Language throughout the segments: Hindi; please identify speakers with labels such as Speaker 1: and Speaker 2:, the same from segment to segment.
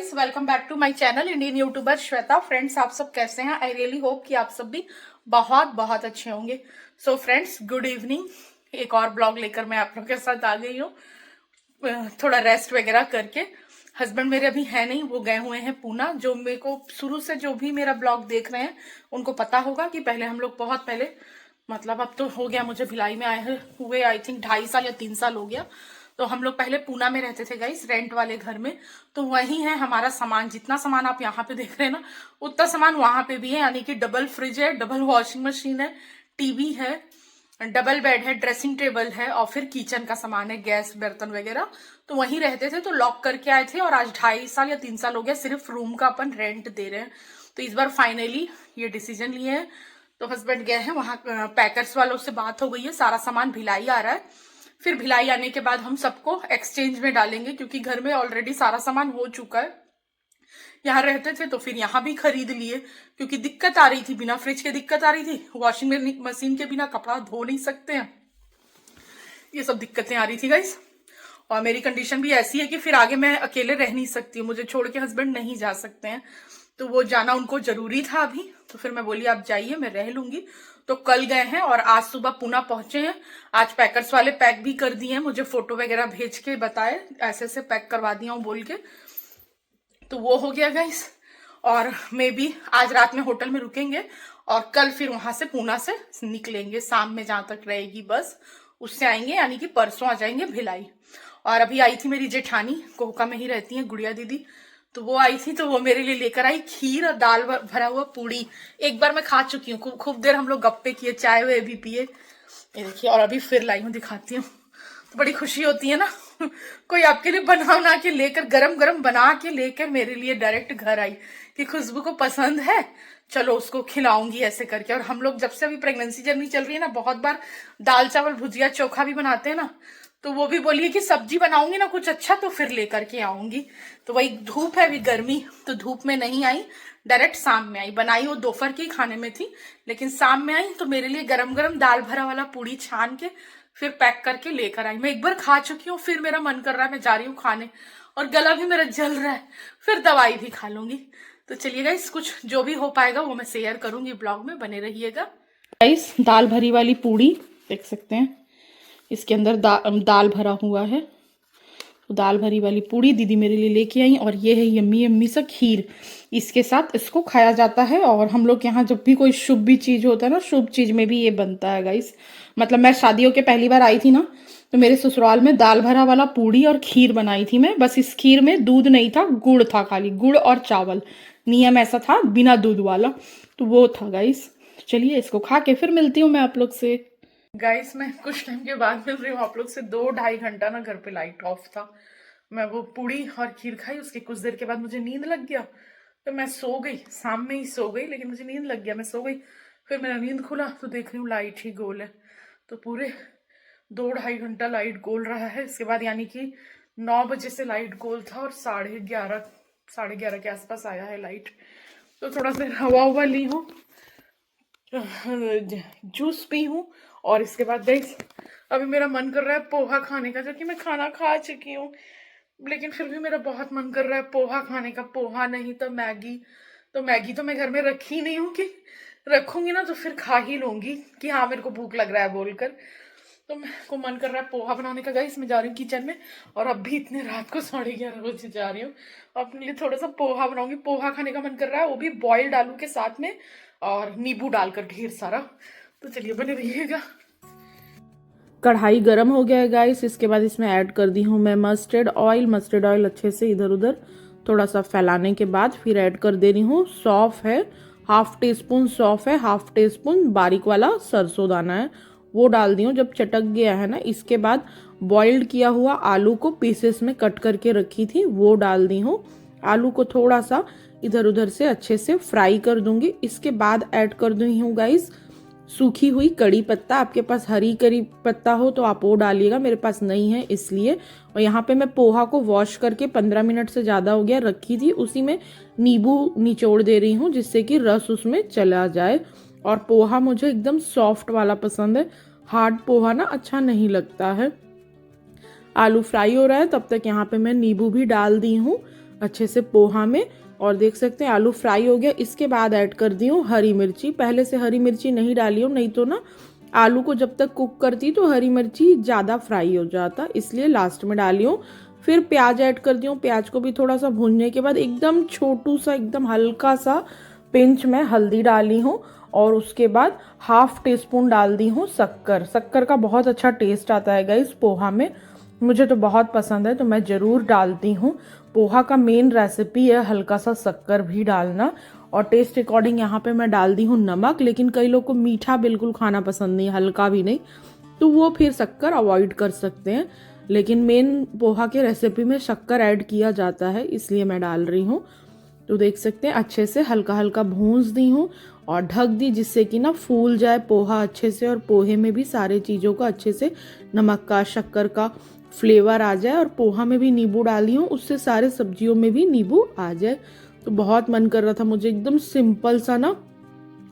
Speaker 1: Guys, welcome back to my channel Indian YouTuber Shweta. Friends, आप सब कैसे हैं? आई रियली होप कि आप सब भी बहुत बहुत अच्छे होंगे। So friends, good evening. एक और ब्लॉग लेकर मैं आप लोगों के साथ आ गई हूँ, थोड़ा रेस्ट वगैरह करके। हस्बैंड मेरे अभी है नहीं, वो गए हुए हैं पूना। जो मेरे को शुरू से जो भी मेरा ब्लॉग देख रहे हैं उनको पता होगा कि पहले हम लोग बहुत पहले, मतलब अब तो हो गया मुझे भिलाई में आए हुए आई थिंक 2.5 साल या 3 साल हो गया। तो हम लोग पहले पूना में रहते थे गाइस, रेंट वाले घर में। तो वही है हमारा सामान, जितना सामान आप यहाँ पे देख रहे हैं ना, उतना सामान वहां पे भी है। यानी कि डबल फ्रिज है, डबल वॉशिंग मशीन है, टीवी है, डबल बेड है, ड्रेसिंग टेबल है, और फिर किचन का सामान है, गैस बर्तन वगैरह। तो वहीं रहते थे, तो लॉक करके आए थे। और आज 2.5 साल या 3 साल हो गया सिर्फ रूम का अपन रेंट दे रहे हैं। तो इस बार फाइनली ये डिसीजन लिए हैं। तो हस्बैंड गए हैं वहां, पैकर्स वालों से बात हो गई है, सारा सामान भिलाई आ रहा है। फिर भिलाई आने के बाद हम सबको एक्सचेंज में डालेंगे, क्योंकि घर में ऑलरेडी सारा सामान हो चुका है। यहाँ रहते थे तो फिर यहाँ भी खरीद लिए, क्योंकि दिक्कत आ रही थी, बिना फ्रिज के दिक्कत आ रही थी, वॉशिंग मशीन के बिना कपड़ा धो नहीं सकते हैं, ये सब दिक्कतें आ रही थी गाइस। और मेरी कंडीशन भी ऐसी है कि फिर आगे मैं अकेले रह नहीं सकती हूँ, मुझे छोड़ के हस्बैंड नहीं जा सकते हैं। तो वो जाना उनको जरूरी था अभी। तो फिर मैं बोली आप जाइए, मैं रह लूंगी। तो कल गए हैं और आज सुबह पुणे पहुंचे हैं। आज पैकर्स वाले पैक भी कर दिए हैं, मुझे फोटो वगैरह भेज के बताए ऐसे ऐसे पैक करवा दिया हूँ बोल के। तो वो हो गया गाइस। और मे भी आज रात में होटल में रुकेंगे और कल फिर वहां से पुणे से निकलेंगे, शाम में जहां तक रहेगी बस उससे आएंगे, यानी कि परसों आ जाएंगे भिलाई। और अभी आई थी मेरी जेठानी, कोहका में ही रहती है, गुड़िया दीदी। तो वो आई थी, तो वो मेरे लिए लेकर आई खीर और दाल भरा हुआ पूड़ी। एक बार मैं खा चुकी हूँ, खूब देर हम लोग गप्पे किए, चाय वे भी पिए। ये देखिए, और अभी फिर लाई हूँ, दिखाती हूँ। तो बड़ी खुशी होती है ना कोई आपके लिए बना के लेकर, गरम गरम बना के लेकर मेरे लिए डायरेक्ट घर आई कि खुशबू को पसंद है, चलो उसको खिलाऊंगी ऐसे करके। और हम लोग जब से अभी प्रेगनेंसी जर्नी चल रही है ना, बहुत बार दाल चावल भुजिया चोखा भी बनाते हैं ना, तो वो भी बोलिए कि सब्जी बनाऊंगी ना कुछ अच्छा तो फिर लेकर के आऊंगी। तो वही धूप है, अभी गर्मी, तो धूप में नहीं आई, डायरेक्ट शाम में आई। बनाई वो दोपहर के खाने में थी, लेकिन शाम में आई तो मेरे लिए गरम गरम दाल भरा वाला पूड़ी छान के फिर पैक करके लेकर आई। मैं एक बार खा चुकी हूँ, फिर मेरा मन कर रहा है, मैं जा रही हूँ खाने, और गला भी मेरा जल रहा है, फिर दवाई भी खा लूंगी। तो चलिए गाइस, कुछ जो भी हो पाएगा वो मैं शेयर करूंगी ब्लॉग में, बने रहिएगा। गाइस, दाल भरी वाली पूड़ी देख सकते हैं, इसके अंदर दाल भरा हुआ है। तो दाल भरी वाली पूड़ी दीदी मेरे लिए लेके आई, और ये है यम्मी यम्मी सा खीर, इसके साथ इसको खाया जाता है। और हम लोग यहाँ जब भी कोई शुभ भी चीज होता है ना, शुभ चीज में भी ये बनता है गाइस। मतलब मैं शादियों के पहली बार आई थी ना, तो मेरे ससुराल में दाल भरा वाला पूड़ी और खीर बनाई थी मैं। बस इस खीर में दूध नहीं था, गुड़ था, खाली गुड़ और चावल, नियम ऐसा था, बिना दूध वाला। तो वो था गाइस। चलिए इसको खा के फिर मिलती हूँ मैं आप लोग से। गाइस, मैं कुछ टाइम के बाद मिल रही हूँ आप लोग से। 2-2.5 घंटा ना घर पे लाइट ऑफ था। मैं वो पूड़ी और खीर खाई, उसके कुछ देर के बाद मुझे नींद लग गया, तो मैं सो गई। शाम में ही सो गई, लेकिन मुझे नींद लग गया, मैं सो गई। फिर मेरा नींद खुला तो देख रही हूँ लाइट ही गोल है। तो पूरे 2-2.5 घंटा लाइट गोल रहा है। इसके बाद यानी कि 9 बजे से लाइट गोल था, और 11:30 के आसपास आया है लाइट। तो थोड़ा सा हवा हुआ ली हूँ, जूस पी हूँ। और इसके बाद गाइस, अभी मेरा मन कर रहा है पोहा खाने का, जो कि मैं खाना खा चुकी हूँ, लेकिन फिर भी मेरा बहुत मन कर रहा है पोहा खाने का। पोहा नहीं तो मैगी। तो मैगी तो मैं घर में रखी नहीं हूँ, कि रखूंगी ना तो फिर खा ही लूंगी कि हाँ मेरे को भूख लग रहा है बोलकर। तो मेरे को मन कर रहा है पोहा बनाने का गाइस। मैं जा रही हूँ किचन में, और अब भी इतने रात को 11:30 बजे जा रही हूँ। अपने लिए थोड़ा सा पोहा बनाऊंगी। पोहा खाने का मन कर रहा है, वो भी बॉइल्ड आलू के साथ में, और नींबू डालकर ढेर सारा। तो चलिए बने रहिएगा। कढ़ाई गरम हो गया है गाइस। इसके बाद इसमें ऐड कर दी हूँ मैं मस्टर्ड ऑयल। मस्टर्ड ऑयल अच्छे से इधर उधर थोड़ा सा फैलाने के बाद फिर ऐड कर दे रही हूँ सौंफ है, 1/2 टीस्पून सौंफ है, 1/2 टीस्पून बारीक वाला सरसों दाना है, वो डाल दी हूँ। जब चटक गया है ना, इसके बाद बॉइल्ड किया हुआ आलू को पीसेस में कट करके रखी थी, वो डाल दी हूँ। आलू को थोड़ा सा इधर उधर से अच्छे से फ्राई कर दूंगी। इसके बाद ऐड कर दी हूँ गाइस सूखी हुई कड़ी पत्ता। आपके पास हरी कड़ी पत्ता हो तो आप वो डालिएगा, मेरे पास नहीं है इसलिए। और यहाँ पे मैं पोहा को वॉश करके 15 मिनट से ज़्यादा हो गया रखी थी, उसी में नींबू निचोड़ दे रही हूँ, जिससे कि रस उसमें चला जाए। और पोहा मुझे एकदम सॉफ्ट वाला पसंद है, हार्ड पोहा ना अच्छा नहीं लगता है। आलू फ्राई हो रहा है, तब तक यहाँ पे मैं नींबू भी डाल दी हूँ।
Speaker 2: अच्छे से पोहा में। और देख सकते हैं आलू फ्राई हो गया। इसके बाद ऐड कर दी हूँ हरी मिर्ची। पहले से हरी मिर्ची नहीं डाली हूँ, नहीं तो ना आलू को जब तक कुक करती तो हरी मिर्ची ज़्यादा फ्राई हो जाता, इसलिए लास्ट में डाली हूँ। फिर प्याज ऐड कर दी हूँ। प्याज को भी थोड़ा सा भूनने के बाद एकदम छोटू सा, एकदम हल्का सा पिंच में हल्दी डाली हूँ। और उसके बाद 1/2 टीस्पून डाल दी हूँ शक्कर। शक्कर का बहुत अच्छा टेस्ट आता है गाइस पोहा में, मुझे तो बहुत पसंद है, तो मैं ज़रूर डालती हूँ। पोहा का मेन रेसिपी है हल्का सा शक्कर भी डालना। और टेस्ट अकॉर्डिंग यहाँ पे मैं डाल दी हूँ नमक, लेकिन कई लोग को मीठा बिल्कुल खाना पसंद नहीं, हल्का भी नहीं, तो वो फिर शक्कर अवॉइड कर सकते हैं। लेकिन मेन पोहा के रेसिपी में शक्कर ऐड किया जाता है, इसलिए मैं डाल रही हूँ। तो देख सकते हैं अच्छे से हल्का हल्का भूंज दी हूँ और ढक दी, जिससे कि ना फूल जाए पोहा अच्छे से और पोहे में भी सारे चीज़ों का अच्छे से नमक का, शक्कर का फ्लेवर आ जाए। और पोहा में भी नींबू डाली हूँ, उससे सारे सब्जियों में भी नींबू आ जाए। तो बहुत मन कर रहा था मुझे एकदम सिंपल सा ना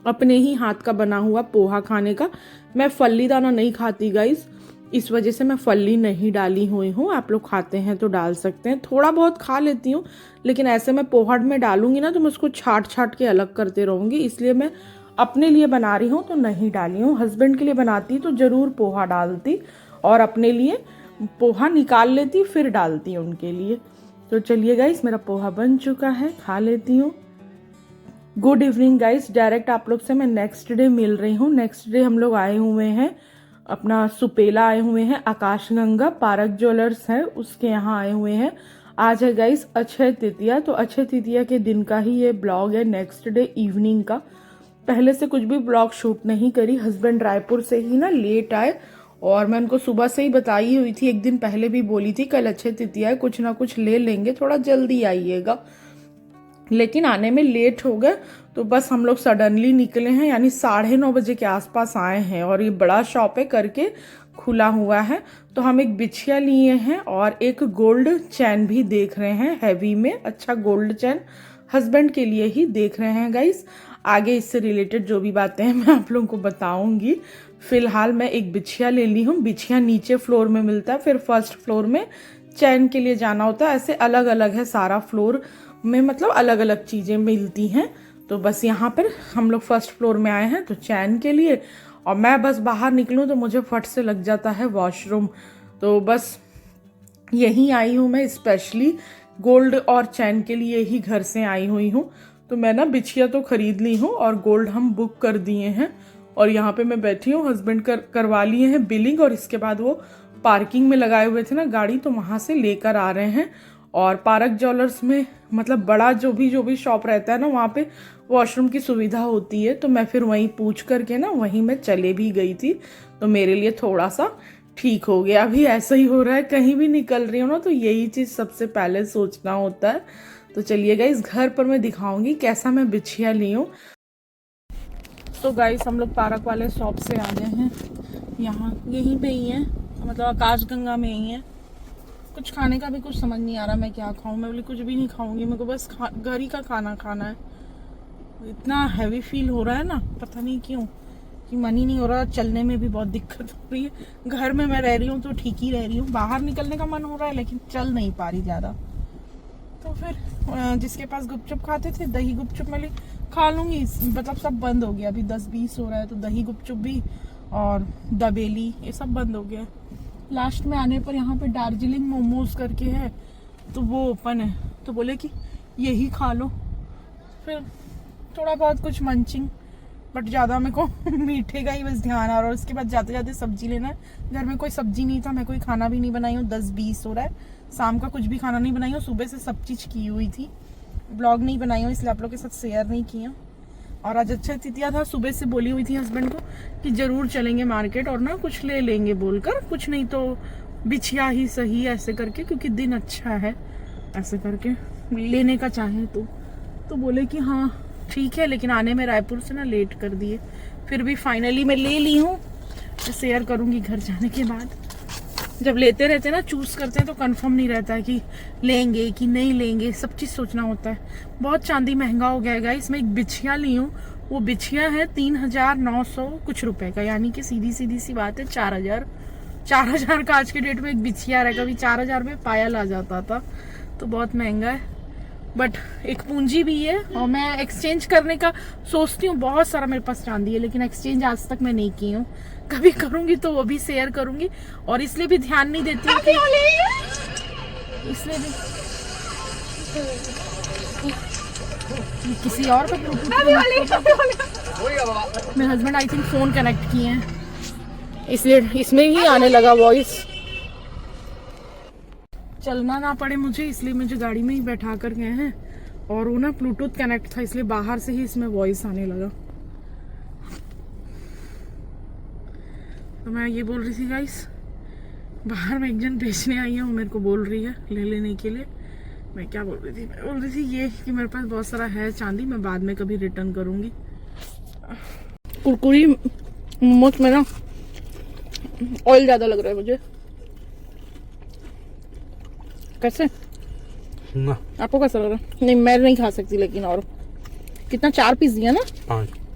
Speaker 2: अपने ही हाथ का बना हुआ पोहा खाने का। मैं फल्ली दाना नहीं खाती गाइस, इस वजह से मैं फल्ली नहीं डाली हुई हूँ। आप लोग खाते हैं तो डाल सकते हैं, थोड़ा बहुत खा लेती हूँ, लेकिन ऐसे मैं पोहा में डालूंगी ना तो मैं उसको छाट छाट के अलग करते रहूँगी, इसलिए मैं अपने लिए बना रही हूँ तो नहीं डाली हूँ। हस्बैंड के लिए बनाती तो ज़रूर पोहा डालती, और अपने लिए पोहा निकाल लेती फिर डालती उनके लिए। तो चलिए गाइस, मेरा पोहा बन चुका है, खा लेती हूँ। गुड इवनिंग गाइस, डायरेक्ट आप लोग से मैं नेक्स्ट डे मिल रही हूँ। नेक्स्ट डे हम लोग आए हुए हैं अपना सुपेला आए हुए हैं, आकाशगंगा पारक ज्वेलर्स है उसके यहाँ आए हुए हैं। आज है गाइस अक्षय तृतीया, तो अक्षय तृतीया के दिन का ही ये ब्लॉग है, नेक्स्ट डे इवनिंग का। पहले से कुछ भी ब्लॉग शूट नहीं करी, हस्बैंड रायपुर से ही ना लेट आए, और मैं उनको सुबह से ही बताई हुई थी, एक दिन पहले भी बोली थी कल अक्षय तृतीया है, कुछ ना कुछ ले लेंगे, थोड़ा जल्दी आइएगा। लेकिन आने में लेट हो गए, तो बस हम लोग सडनली निकले हैं, यानी 9:30 बजे के आसपास आए हैं। और ये बड़ा शॉप है करके खुला हुआ है, तो हम एक बिछिया लिए हैं और एक गोल्ड चैन भी देख रहे हैं, हैवी में अच्छा गोल्ड चैन हस्बैंड के लिए ही देख रहे हैं गाइस। आगे इससे रिलेटेड जो भी बातें हैं मैं आप लोगों को बताऊंगी। फिलहाल मैं एक बिछिया ले ली हूँ। बिछिया नीचे फ्लोर में मिलता है, फिर फर्स्ट फ्लोर में चैन के लिए जाना होता है, ऐसे अलग अलग है सारा फ्लोर में, मतलब अलग अलग चीज़ें मिलती हैं। तो बस यहाँ पर हम लोग फर्स्ट फ्लोर में आए हैं तो चैन के लिए, और मैं बस बाहर निकलूँ तो मुझे फट से लग जाता है वॉशरूम, तो बस यहीं आई हूँ मैं स्पेशली गोल्ड और चैन के लिए ही घर से आई हुई हूँ। तो मैं ना बिछिया तो खरीद ली हूँ और गोल्ड हम बुक कर दिए हैं, और यहाँ पे मैं बैठी हूँ, हस्बैंड करवा लिए हैं बिलिंग, और इसके बाद वो पार्किंग में लगाए हुए थे ना गाड़ी, तो वहाँ से लेकर आ रहे हैं। और पारक ज्वेलर्स में मतलब बड़ा जो भी शॉप रहता है ना, वहाँ पे वॉशरूम की सुविधा होती है, तो मैं फिर वहीं पूछ करके ना वहीं मैं चले भी गई थी, तो मेरे लिए थोड़ा सा ठीक हो गया। अभी ऐसा ही हो रहा है, कहीं भी निकल रही हूँ ना तो यही चीज़ सबसे पहले सोचना होता है। तो चलिए गाइस, घर पर मैं दिखाऊंगी कैसा मैं बिछिया ली हूँ। तो गाइस, हम लोग पार्क वाले शॉप से आ गए हैं, यहाँ यहीं पे ही है, मतलब आकाशगंगा में ही है। कुछ खाने का भी कुछ समझ नहीं आ रहा मैं क्या खाऊं। मैं बोली कुछ भी नहीं खाऊंगी, मेरे को बस घर ही का खाना खाना है। इतना हैवी फील हो रहा है ना, पता नहीं क्यों, कि मन ही नहीं हो रहा, चलने में भी बहुत दिक्कत हो रही है। घर में मैं रह रही हूँ तो ठीक ही रह रही हूँ, बाहर निकलने का मन हो रहा है लेकिन चल नहीं पा रही ज़्यादा। तो फिर जिसके पास गुपचुप खाते थे, दही गुपचुप मैं खा लूँगी, मतलब सब बंद हो गया, अभी 10-20 हो रहा है, तो दही गुपचुप भी और दबेली ये सब बंद हो गया। लास्ट में आने पर यहाँ पे दार्जिलिंग मोमोज करके है, तो वो ओपन है, तो बोले कि यही खा लो। फिर थोड़ा बहुत कुछ मंचिंग, बट ज़्यादा मेरे को मीठे का ही बस ध्यान आ रहा है। और उसके बाद जाते जाते सब्जी लेना है, घर में कोई सब्जी नहीं था, मैं कोई खाना भी नहीं बनाई हूँ, 10-20 हो रहा है, शाम का कुछ भी खाना नहीं बनाई हूँ, सुबह से सब चीज़ की हुई थी, ब्लॉग नहीं बनाई हूँ इसलिए आप लोग के साथ शेयर नहीं किया। और आज अक्षय तृतीया था, सुबह से बोली हुई थी हस्बैंड को कि ज़रूर चलेंगे मार्केट और ना कुछ ले लेंगे बोलकर, कुछ नहीं तो बिछिया ही सही ऐसे करके, क्योंकि दिन अच्छा है ऐसे करके लेने का चाहे तो बोले कि हाँ ठीक है, लेकिन आने में रायपुर से ना लेट कर दिए। फिर भी फाइनली मैं ले ली हूँ, शेयर करूँगी घर जाने के बाद। जब लेते रहते ना, चूज करते हैं तो कंफर्म नहीं रहता है कि लेंगे कि नहीं लेंगे, सब चीज़ सोचना होता है। बहुत चांदी महंगा हो गया है गाइस। मैं एक बिछिया ली हूँ, वो बिछिया है 3900 कुछ रुपए का, यानी कि सीधी सी बात है 4000 का आज के डेट में एक बिछिया रहेगा। कभी 4000 में पायल आ जाता था, तो बहुत महंगा है।
Speaker 1: बट एक पूंजी भी है और मैं एक्सचेंज करने का सोचती हूँ। बहुत सारा मेरे पास चांदी है लेकिन एक्सचेंज आज तक मैं नहीं की हूँ। कभी करूँगी तो वो भी शेयर करूँगी और इसलिए भी ध्यान नहीं देती हूँ कि इसलिए भी किसी और का मेरे husband I think phone connect किए हैं इसलिए इसमें ही आने लगा वॉइस। चलना ना पड़े मुझे इसलिए मुझे गाड़ी में ही बैठा कर गए हैं और वो ना ब्लूटूथ कनेक्ट था इसलिए बाहर से ही इसमें वॉइस आने लगा। तो मैं ये बोल रही थी गाइस, बाहर में एक जन बेचने आई है, वो मेरे को बोल रही है ले लेने के लिए। मैं क्या बोल रही थी, मैं बोल रही थी ये कि मेरे पास बहुत सारा है चांदी, मैं बाद में कभी रिटर्न करूंगी। कुरकुरी मोमोज में ना ऑयल ज्यादा लग रहा है मुझे। कैसे
Speaker 3: ना
Speaker 1: आपको कैसा लग रहा है? नहीं मैं नहीं खा सकती लेकिन। और कितना 4 पीस दिया ना?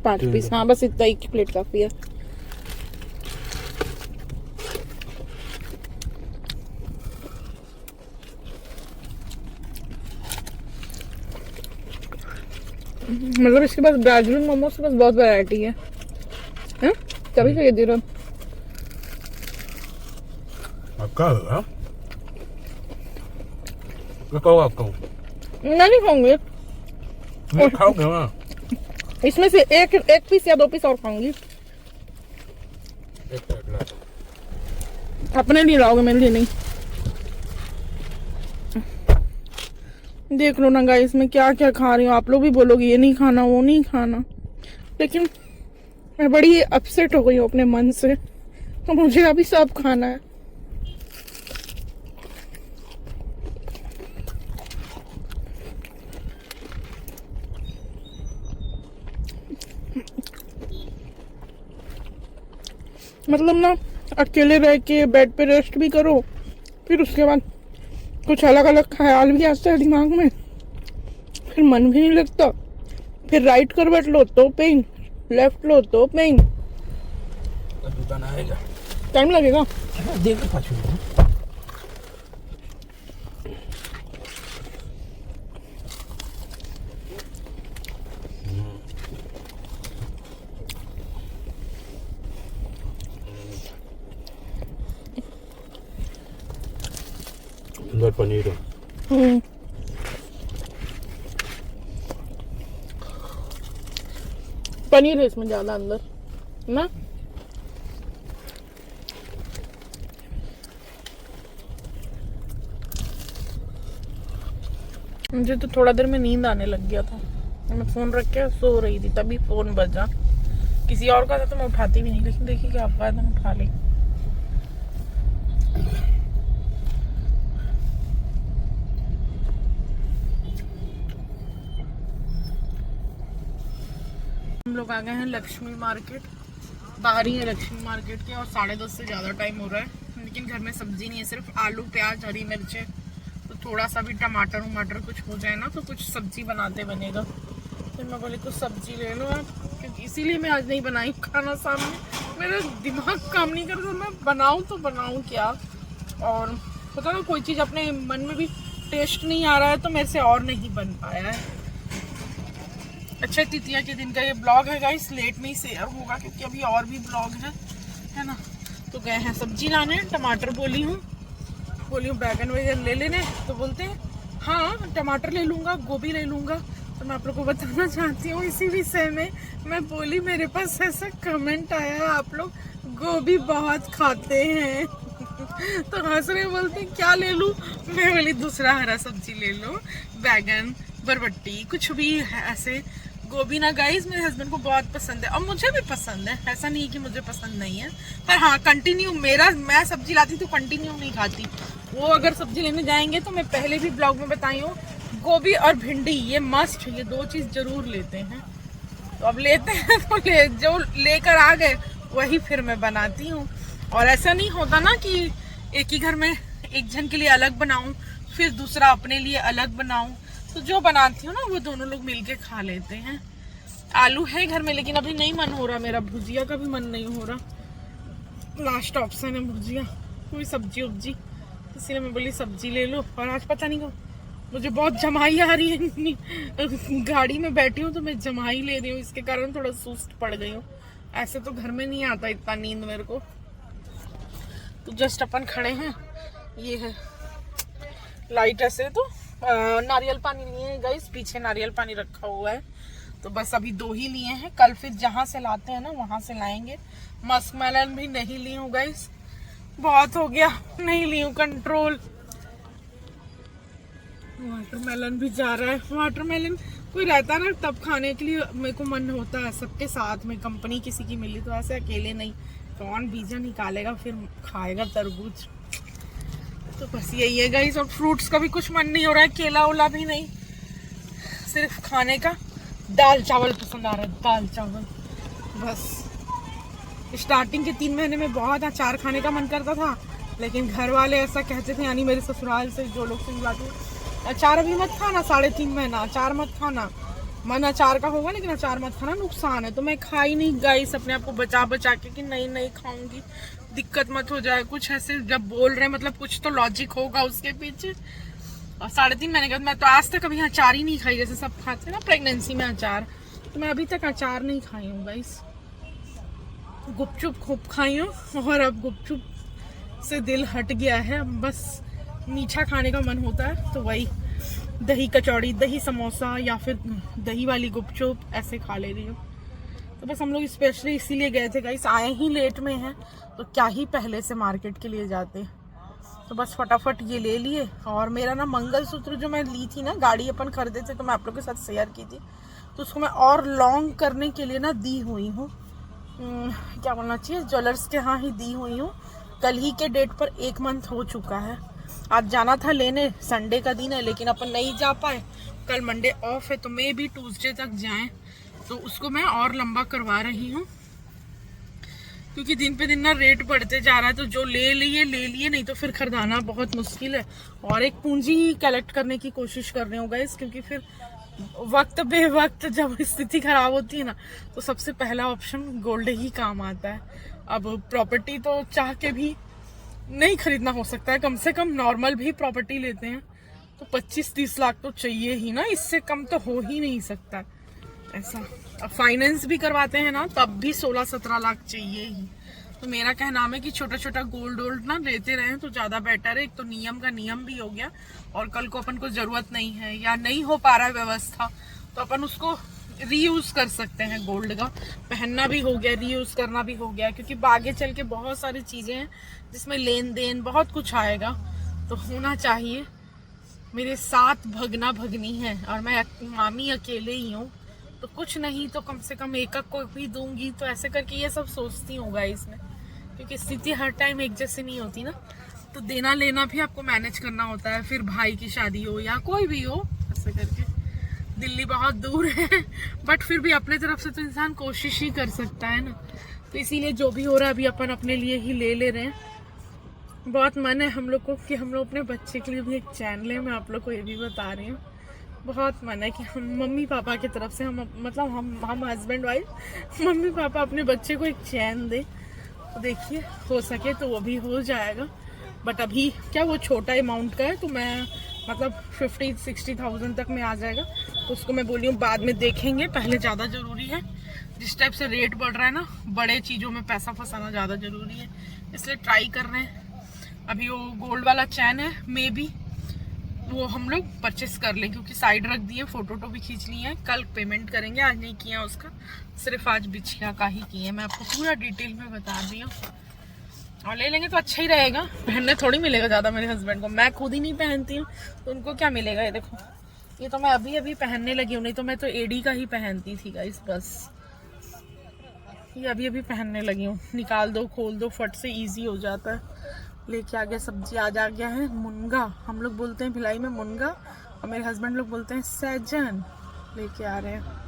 Speaker 1: 5 पीस। हाँ बस इतना, एक प्लेट काफी है। मतलब इसके पास दार्जिलिंग मोमोज के पास बहुत वैरायटी है तभी तो ये दे रहा हूँ। मैं नहीं खाऊंगी,
Speaker 3: खाओगे ना?
Speaker 1: इसमें से एक पीस या 2 पीस और खाऊंगी। अपने लिए लाओगे, मेरे लिए नहीं। देख लो ना गाइस मैं क्या क्या खा रही हूँ। आप लोग भी बोलोगे ये नहीं खाना वो नहीं खाना, लेकिन मैं बड़ी अपसेट हो गई हूँ अपने मन से, तो मुझे अभी सब खाना है। मतलब ना अकेले रह के बेड पे रेस्ट भी करो, फिर उसके बाद कुछ अलग अलग ख्याल भी आता है दिमाग में, फिर मन भी नहीं लगता, फिर राइट करवट लो तो पेन, लेफ्ट लो तो पेन। टाइम लगेगा।
Speaker 3: अंदर पनीर है।
Speaker 1: पनीर है इसमें ज्यादा अंदर ना। मुझे तो थोड़ा देर में नींद आने लग गया था, मैं फोन रख के सो रही थी तभी फोन बजा। किसी और का था तो मैं उठाती भी नहीं, लेकिन देखिए क्या आपका था, उठा ली। हम लोग आ गए हैं लक्ष्मी मार्केट, बाहर ही है लक्ष्मी मार्केट के, और 10:30 से ज़्यादा टाइम हो रहा है, लेकिन घर में सब्जी नहीं है, सिर्फ आलू प्याज हरी मिर्चें, तो थोड़ा सा भी टमाटर वमाटर कुछ हो जाए ना तो कुछ सब्जी बनाते बनेगा। फिर मैं बोली कुछ सब्जी ले लो आप, क्योंकि इसीलिए मैं आज नहीं बनाई खाना सामने। मेरा दिमाग काम नहीं करता, मैं बनाऊँ तो बनाऊँ क्या। और पता ना कोई चीज़ अपने मन में भी टेस्ट नहीं आ रहा है तो मेरे से और नहीं बन पाया है। अक्षय तृतीया के दिन का ये ब्लॉग है गाइस, लेट में ही शेयर होगा क्योंकि अभी और भी ब्लॉग है ना। तो गए हैं सब्जी लाने, टमाटर बोली हूँ बैगन वगैरह ले लेने, तो बोलते हैं हाँ टमाटर ले लूँगा गोभी ले लूँगा। तो मैं आप लोग को बताना चाहती हूँ इसी विषय में, मैं बोली मेरे पास ऐसा कमेंट आया है आप लोग गोभी बहुत खाते हैं तो हंस रहे, बोलते क्या ले लूँ, मैं बोली दूसरा हरा सब्जी ले लो, बैगन बरबट्टी कुछ भी है ऐसे। गोभी ना गाइस मेरे हस्बैंड को बहुत पसंद है और मुझे भी पसंद है, ऐसा नहीं कि मुझे पसंद नहीं है, पर हाँ कंटिन्यू मैं सब्जी लाती तो कंटिन्यू नहीं खाती। वो अगर सब्जी लेने जाएंगे तो मैं पहले भी ब्लॉग में बताई हूँ, गोभी और भिंडी ये मस्ट, ये 2 चीज़ जरूर लेते हैं। तो अब लेते हैं तो जो लेकर आ गए वही फिर मैं बनाती हूँ। और ऐसा नहीं होता ना कि एक ही घर में एक जन के लिए अलग बनाऊँ फिर दूसरा अपने लिए अलग बनाऊँ, तो जो बनाती हूँ ना वो दोनों लोग मिलके खा लेते हैं। आलू है घर में लेकिन अभी नहीं मन हो रहा मेरा, भुजिया का भी मन नहीं हो रहा, लास्ट ऑप्शन है भुजिया, कोई सब्जी उब्जी, इसीलिए मैं बोली सब्जी ले लो। और आज पता नहीं मुझे बहुत जमाई आ रही है, गाड़ी में बैठी हूँ तो मैं जमाई ले रही हूँ, इसके कारण थोड़ा सुस्त पड़ गई हूँ। ऐसे तो घर में नहीं आता इतना नींद मेरे को। तो जस्ट अपन खड़े हैं, ये है लाइट। ऐसे तो नारियल पानी लिए हैं गाइस, पीछे नारियल पानी रखा हुआ है। तो बस अभी 2 ही लिए हैं, कल फिर जहाँ से लाते हैं ना वहां से लाएंगे। मस्कमेलन भी नहीं ली हूँ गाइस, बहुत हो गया, नहीं ली हूँ, कंट्रोल। वाटरमेलन भी जा रहा है। वाटरमेलन कोई रहता ना तब खाने के लिए मेरे को मन होता है, सबके साथ में कंपनी किसी की मिली तो, ऐसे अकेले नहीं। कौन बीजा निकालेगा फिर खाएगा तरबूज। तो बस यही है गाइस। और फ्रूट्स का भी कुछ मन नहीं हो रहा है, केला उला भी नहीं, सिर्फ खाने का दाल चावल पसंद आ रहा है, दाल चावल बस। स्टार्टिंग के 3 महीने में बहुत अचार खाने का मन करता था, लेकिन घर वाले ऐसा कहते थे, यानी मेरे ससुराल से जो लोग सिंगलाते हैं, अचार अभी मत खाना, 3.5 महीना अचार मत खाना, मन अचार का होगा लेकिन अचार मत खाना, नुकसान है। तो मैं खाई नहीं गाइस, अपने आप को बचा बचा के कि नहीं खाऊंगी, दिक्कत मत हो जाए। कुछ ऐसे जब बोल रहे मतलब कुछ तो लॉजिक होगा उसके पीछे। और 3.5 महीने के बाद मैं तो आज तक कभी अचार ही नहीं खाई, जैसे सब खाते हैं ना प्रेगनेंसी में अचार, तो मैं अभी तक अचार नहीं खाई हूँ गाइस। गुपचुप खूब खाई हूँ, और अब गुपचुप से दिल हट गया है, अब बस मीठा खाने का मन होता है तो वही दही कचौड़ी, दही समोसा या फिर दही वाली गुपचुप ऐसे खा ले रही हूँ। तो बस हम लोग स्पेशली इसीलिए गए थे गाइस, आए ही लेट में हैं तो क्या ही पहले से मार्केट के लिए जाते। तो बस फटाफट ये ले लिए। और मेरा ना मंगलसूत्र जो मैं ली थी ना, गाड़ी अपन खरीदे थे तो मैं आप लोग के साथ शेयर की थी, तो उसको मैं और लॉन्ग करने के लिए ना दी हुई हूँ, क्या बोलना चाहिए, ज्वेलर्स के यहाँ ही दी हुई हूँ। कल ही के डेट पर 1 मंथ हो चुका है। आज जाना था लेने, संडे का दिन है, लेकिन अपन नहीं जा पाए। कल मंडे ऑफ है तो मे भी ट्यूसडे तक जाएं, तो उसको मैं और लंबा करवा रही हूँ, क्योंकि दिन पे दिन ना रेट बढ़ते जा रहा है। तो जो ले लिए नहीं तो फिर खरीदाना बहुत मुश्किल है। और एक पूंजी कलेक्ट करने की कोशिश कर रही हूँ गाइस, क्योंकि फिर वक्त बे वक्त जब स्थिति खराब होती है ना, तो सबसे पहला ऑप्शन गोल्ड ही काम आता है। अब प्रॉपर्टी तो चाह के भी नहीं खरीदना हो सकता है, कम से कम नॉर्मल भी प्रॉपर्टी लेते हैं तो 25-30 लाख तो चाहिए ही ना, इससे कम तो हो ही नहीं सकता ऐसा। अब फाइनेंस भी करवाते हैं ना तब भी 16-17 लाख चाहिए ही। तो मेरा कहना है कि छोटा छोटा गोल्ड वोल्ड ना लेते रहें तो ज्यादा बेटर है। एक तो नियम का नियम भी हो गया, और कल को अपन को जरूरत नहीं है या नहीं हो पा रहा है व्यवस्था, तो अपन उसको रीयूज कर सकते हैं। गोल्ड का पहनना भी हो गया, रीयूज करना भी हो गया, क्योंकि आगे चल के बहुत सारी चीजें हैं जिसमें लेन देन बहुत कुछ आएगा, तो होना चाहिए। मेरे 7 भगना भगनी है और मैं मामी अकेले ही हूँ, तो कुछ नहीं तो कम से कम एक को भी दूंगी। तो ऐसे करके ये सब सोचती हूँ गाइस मैं, क्योंकि स्थिति हर टाइम एक जैसी नहीं होती ना, तो देना लेना भी आपको मैनेज करना होता है। फिर भाई की शादी हो या कोई भी हो, ऐसे करके। दिल्ली बहुत दूर है, बट फिर भी अपने तरफ से तो इंसान कोशिश ही कर सकता है ना। तो इसीलिए जो भी हो रहा है अभी अपन अपने लिए ही ले रहे हैं। बहुत मन है हम लोग को कि हम लोग अपने बच्चे के लिए भी एक चैन लें। मैं आप लोग को ये भी बता रही हूँ, बहुत मन है कि हम मम्मी पापा की तरफ से, हम हस्बैंड वाइफ, मम्मी पापा अपने बच्चे को एक चैन दे। तो देखिए हो सके तो वो भी हो जाएगा, बट अभी क्या वो छोटा अमाउंट का है, तो मैं मतलब 50-60,000 तक में आ जाएगा। तो उसको मैं बोली हूँ बाद में देखेंगे, पहले ज़्यादा ज़रूरी है। जिस टाइप से रेट बढ़ रहा है ना, बड़े चीज़ों में पैसा फंसाना ज़्यादा ज़रूरी है, इसलिए ट्राई कर रहे हैं। अभी वो गोल्ड वाला चैन है, मे बी वो हम लोग परचेस कर लें, क्योंकि साइड रख दिए, फोटो भी खींच ली है। कल पेमेंट करेंगे, आज नहीं किया उसका, सिर्फ आज बिछिया का ही किए। मैं आपको पूरा डिटेल में बता रही हूँ, और ले लेंगे तो अच्छा ही रहेगा। पहनने थोड़ी मिलेगा ज़्यादा मेरे हस्बैंड को, मैं खुद ही नहीं पहनती हूँ तो उनको क्या मिलेगा। ये देखो, ये तो मैं अभी अभी पहनने लगी हूँ, नहीं तो मैं तो एडी का ही पहनती थी गाइस। बस ये अभी अभी पहनने लगी हूँ, निकाल दो खोल दो फट से इजी हो जाता है। लेके आ गया सब्जी, आज आ गया है मुनगा, हम लोग बोलते हैं भिलाई में मुनगा, और मेरे हस्बैंड लोग बोलते हैं सहजन। लेके आ रहे हैं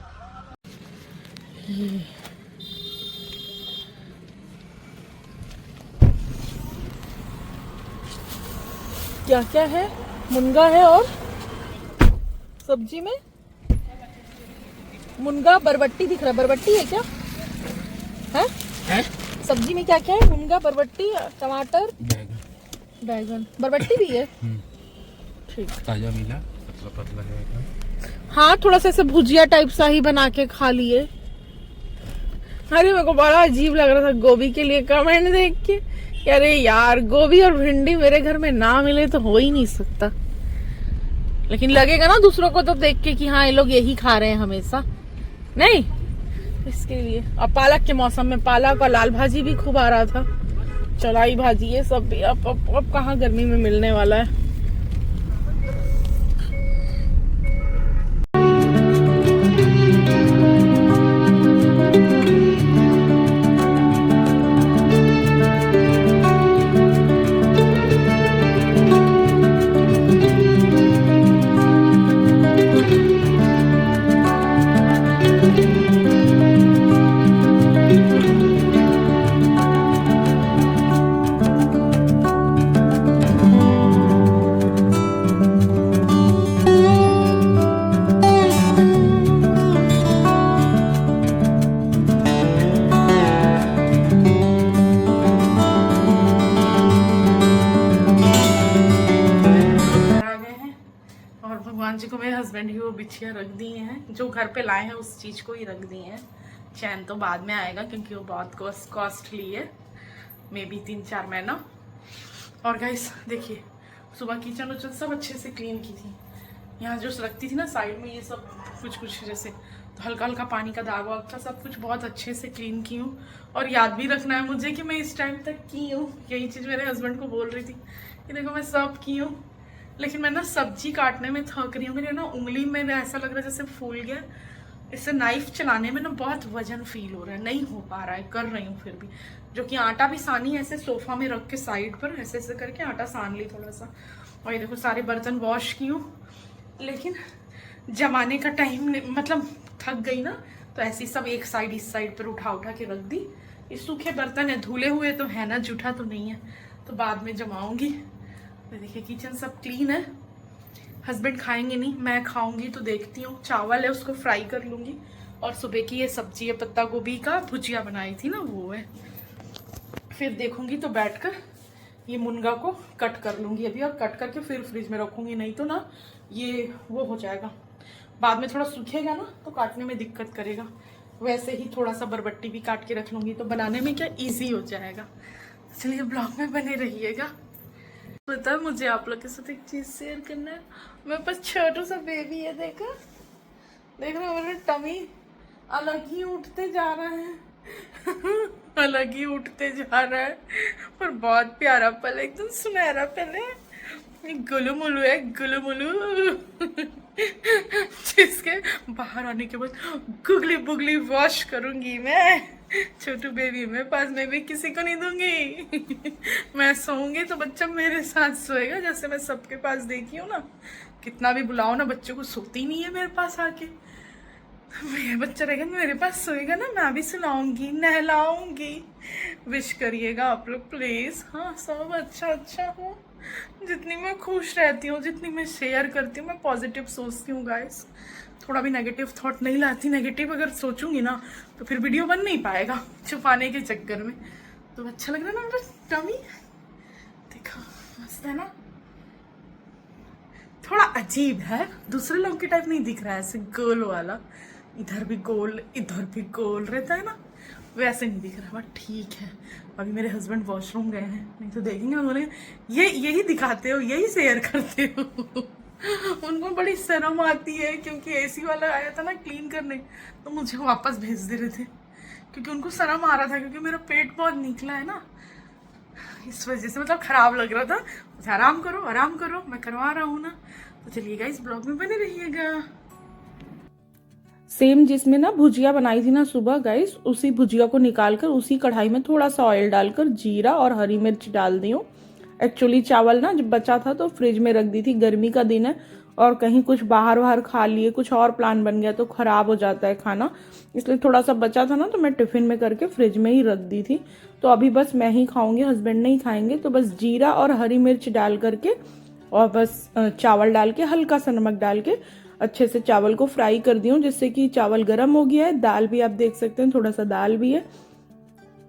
Speaker 1: ये क्या क्या है, मुनगा है और सब्जी में मुनगा, बरबट्टी दिख रहा है। बरबट्टी है क्या है? सब्जी में क्या क्या है? मुनगा, बरबट्टी, टमाटर, बैगन, बरबट्टी भी है। ठीक,
Speaker 3: ताजा मिला। पतला पतला है।
Speaker 2: हाँ, थोड़ा सा ऐसे भुजिया टाइप सा ही बना के खा लिए। अरे मेरे को बड़ा अजीब लग रहा था गोभी के लिए कमेंट देख के, अरे यार गोभी और भिंडी मेरे घर में ना मिले तो हो ही नहीं सकता। लेकिन लगेगा ना दूसरों को तो देख के कि हाँ ये लोग यही खा रहे हैं हमेशा, नहीं इसके लिए। अब पालक के मौसम में पालक और लाल भाजी भी खूब आ रहा था, चौलाई भाजी, ये सब भी अब कहाँ गर्मी में मिलने वाला है। भगवान जी को मेरे हस्बैंड ही वो बिछिया रख दी हैं, जो घर पे लाए हैं उस चीज़ को ही रख दी हैं। चैन तो बाद में आएगा क्योंकि वो बहुत कॉस्टली है, मे बी 3-4 महीना। और गाइस देखिए, सुबह किचन उचन सब अच्छे से क्लीन की थी। यहाँ जो रखती थी ना साइड में, ये सब कुछ जैसे तो हल्का हल्का पानी का दाग वाग था, सब कुछ बहुत अच्छे से क्लीन की हूँ। और याद भी रखना है मुझे कि मैं इस टाइम तक की हूँ। यही चीज़ मेरे हस्बैंड को बोल रही थी कि देखो मैं सब की हूँ, लेकिन मैं ना सब्जी काटने में थक रही हूँ। मेरे ना उंगली में ना ऐसा लग रहा है जैसे फूल गया। इससे नाइफ चलाने में ना बहुत वजन फील हो रहा है, नहीं हो पा रहा है, कर रही हूँ फिर भी। जो कि आटा भी सानी ऐसे सोफा में रख के साइड पर ऐसे ऐसे करके आटा सान ली थोड़ा सा। और ये देखो सारे बर्तन वॉश की हूँ, लेकिन जमाने का टाइम मतलब थक गई ना, तो ऐसी सब एक साइड इस साइड पर उठा के रख दी। ये सूखे बर्तन है, धुले हुए तो है ना, जूठा तो नहीं है, तो बाद में जमाऊंगी। तो देखिए किचन सब क्लीन है। हस्बैंड खाएंगे नहीं, मैं खाऊंगी, तो देखती हूँ। चावल है उसको फ्राई कर लूँगी, और सुबह की ये सब्जी है पत्ता गोभी का भुजिया बनाई थी ना, वो है। फिर देखूंगी तो बैठकर ये मुनगा को कट कर लूँगी अभी, और कट करके फिर फ्रिज में रखूँगी, नहीं तो ना ये वो हो जाएगा, बाद में थोड़ा सूखेगा ना तो काटने में दिक्कत करेगा। वैसे ही थोड़ा सा बरबट्टी भी काट के रख लूँगी, तो बनाने में क्या ईजी हो जाएगा। चलिए ब्लॉग में बने रहिएगा। पता है मुझे आप लोग के साथ एक चीज शेयर करना है। मेरे पास छोटा सा बेबी है, देखो देख रहे हो, मेरा टमी अलग ही उठते जा रहा है अलग ही उठते जा रहा है, पर बहुत प्यारा पल, एकदम सुनहरा पल है। गुलू मुलू है, गुलू मुलू जिसके बाहर आने के बाद गुगली बुगली वॉश करूंगी मैं। छोटू बेबी मेरे पास, मैं भी किसी को नहीं दूंगी मैं सोऊंगी तो बच्चा मेरे साथ सोएगा, जैसे मैं सबके पास देखी हूँ ना। कितना भी बुलाओ ना, बच्चों को सोती नहीं है मेरे पास आके। मेरा बच्चा रहेगा मेरे पास सोएगा ना, मैं भी सुलाऊंगी, नहलाऊंगी। विश करिएगा आप लोग प्लीज। हाँ, सब अच्छा हो। जितनी मैं खुश रहती हूँ, जितनी मैं शेयर करती हूँ, मैं पॉजिटिव सोचती हूँ गाइस। थोड़ा भी नेगेटिव थॉट नहीं लाती। नेगेटिव अगर सोचूंगी ना तो फिर वीडियो बन नहीं पाएगा, छुपाने के चक्कर में। तो अच्छा लग रहा है ना मेरा टमी, देखो मस्त है ना। थोड़ा अजीब है, दूसरे लोग के टाइप नहीं दिख रहा है, ऐसे गोल वाला, इधर भी गोल इधर भी गोल रहता है ना, वैसे नहीं दिख रहा, बट ठीक है। अभी मेरे हस्बैंड वॉशरूम गए हैं, नहीं तो देखेंगे उन्होंने यही दिखाते हो, यही शेयर करते हो उनको बड़ी शर्म आती है, क्योंकि एसी वाला आया था ना क्लीन करने, तो मुझे वापस भेज दे रहे थे, क्योंकि उनको शर्म आ रहा था, क्योंकि मेरा पेट बहुत निकला है ना, इस वजह से मतलब खराब लग रहा था। आराम करो, मैं करवा रहा हूँ ना। तो चलिए गाइस ब्लॉग में बने रहिएगा। सेम जिसमें ना भुजिया बनाई थी ना सुबह गाइस, उसी भुजिया को निकालकर उसी कढ़ाई में थोड़ा सा ऑयल डालकर जीरा और हरी मिर्च डाल दी हूँ। एक्चुअली चावल ना जब बचा था तो फ्रिज में रख दी थी, गर्मी का दिन है और कहीं कुछ बाहर खा लिए, कुछ और प्लान बन गया तो खराब हो जाता है खाना, इसलिए थोड़ा सा बचा था ना तो मैं टिफिन में करके फ्रिज में ही रख दी थी। तो अभी बस मैं ही खाऊंगी, हस्बैंड नहीं खाएंगे, तो बस जीरा और हरी मिर्च डाल करके और बस चावल डाल के हल्का सा नमक डाल के अच्छे से चावल को फ्राई कर दी हूँ, जिससे कि चावल गर्म हो गया है। दाल भी आप देख सकते हैं, थोड़ा सा दाल भी है,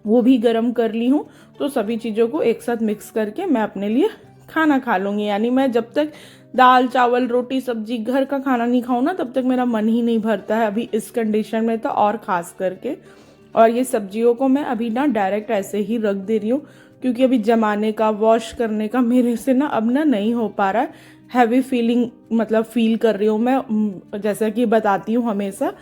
Speaker 2: वो भी गर्म कर ली हूँ। तो सभी चीज़ों को एक साथ मिक्स करके मैं अपने लिए खाना खा लूँगी। यानी मैं जब तक दाल चावल रोटी सब्जी घर का खाना नहीं खाऊं ना तब तक मेरा मन ही नहीं भरता है, अभी इस कंडीशन में तो और खास करके। और ये सब्जियों को मैं अभी ना डायरेक्ट ऐसे ही रख दे रही हूँ, क्योंकि अभी जमाने का वॉश करने का मेरे से ना अब ना नहीं हो पा रहा है। हैवी फीलिंग मतलब फील कर रही हूँ मैं, जैसा कि बताती हूँ हमेशा।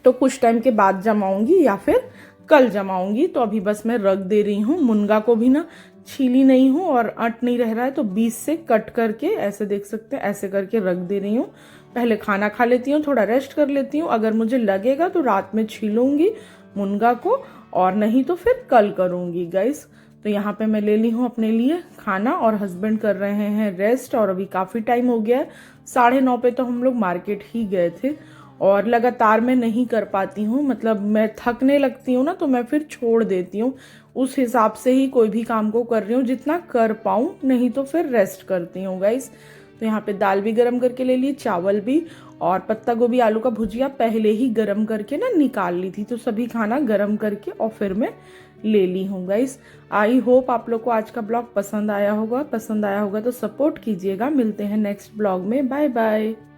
Speaker 2: तो कुछ टाइम के बाद जमाऊंगी या फिर कल जमाऊंगी। तो अभी बस मैं रख दे रही हूँ। मुनगा को भी ना छीली नहीं हूँ और अट नहीं रह रहा है, तो बीच से कट करके ऐसे देख सकते हैं, ऐसे करके रख दे रही हूँ। पहले खाना खा लेती हूँ, थोड़ा रेस्ट कर लेती हूँ, अगर मुझे लगेगा तो रात में छीलूंगी मुनगा को, और नहीं तो फिर कल करूंगी गाइस। तो यहाँ पे मैं ले ली हूँ अपने लिए खाना और हस्बैंड कर रहे हैं रेस्ट। और अभी काफ़ी टाइम हो गया है, 9:30 पे तो हम लोग मार्केट ही गए थे। और लगातार मैं नहीं कर पाती हूँ, मतलब मैं थकने लगती हूँ ना तो मैं फिर छोड़ देती हूँ। उस हिसाब से ही कोई भी काम को कर रही हूँ, जितना कर पाऊँ, नहीं तो फिर रेस्ट करती हूँ गाइस। तो यहाँ पे दाल भी गरम करके ले ली, चावल भी, और पत्ता गोभी आलू का भुजिया पहले ही गरम करके ना निकाल ली थी। तो सभी खाना गरम करके और फिर मैं ले ली हूँ गाइस। आई होप आप लोग को आज का ब्लॉग पसंद आया होगा। पसंद आया होगा तो सपोर्ट कीजिएगा। मिलते हैं नेक्स्ट ब्लॉग में। Bye bye.